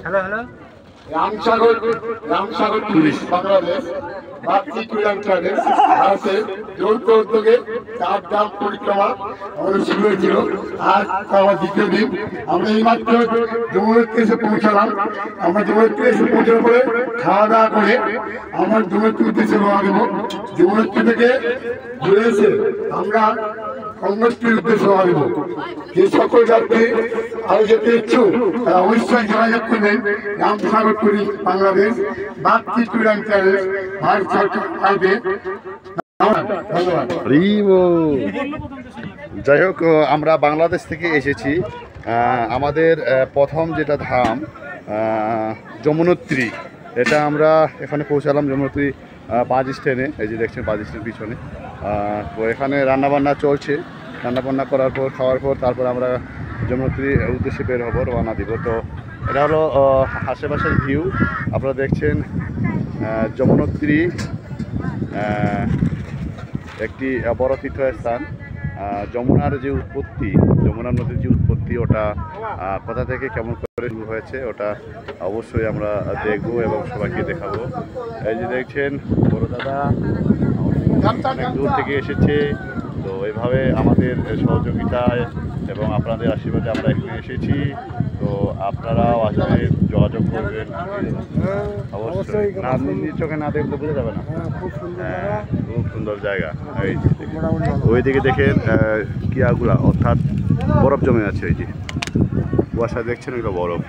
Hello hello Ramsagar tourist Bangladesh Bagchi tour travels ভারতের যৌথ উদ্যোগে 4 ধাম পরিক্রমা আমাদের শুরু হয়েছিল। আজ আমার দ্বিতীয় দিন। আমরা এইমাত্র যমুনোত্রী এসে পৌঁছালাম। আমরা যমুনোত্রী এসে পৌঁছানোর পরে খাওয়া দাওয়া করে আমরা যমুনোত্রীর উদ্দেশ্যে রওনা দেবো। যমুনোত্রী থেকে ঘুরে এসে আমরা গঙ্গোত্রীর উদ্দেশ্যে রওনা দেবো। যে সকল যাত্রী আরো যেতে ইচ্ছুক তারা অবশ্যই যোগাযোগ করবেন Ramsagar tourist Bangladesh Bagchi tour and travels Bharat Sarkar. যাই হোক, আমরা বাংলাদেশ থেকে এসেছি। আমাদের প্রথম যেটা ধাম যমুনোত্রী, এটা আমরা এখানে পৌঁছালাম যমুনোত্রী বাস স্ট্যান্ডে। এই যে দেখছেন বাস স্ট্যান্ড পিছনে। তো এখানে রান্নাবান্না চলছে। রান্নাবান্না করার পর খাওয়ার পর তারপর আমরা যমুনোত্রীর উদ্দেশ্যে বের হবো, রওনা দিব। তো এটা হলো আশেপাশের ভিউ। আপনারা দেখছেন যমুনোত্রী একটি বড় তীর্থস্থান। যমুনার যে উৎপত্তি, যমুনা নদীর যে উৎপত্তি, ওটা কোথা থেকে কেমন করে শুরু হয়েছে ওটা অবশ্যই আমরা দেখবো এবং সবাইকে দেখাবো। এই যে দেখছেন বড় দাদা অনেক দূর থেকে এসেছে। তো এইভাবে আমাদের সহযোগিতায় এবং আপনাদের আশীর্বাদে আমরা এখানে এসেছি। তো আপনারাও আসলে যোগাযোগ করবেন অবশ্যই। না, নিজের চোখে না দেখলে বোঝা যাবে না। খুব সুন্দর জায়গা। এই ওইদিকে দেখেন কিয়াগুলা, অর্থাৎ বরফ জমে আছে। এই যে কুয়াশা দেখছেন, ওইগুলো বরফ।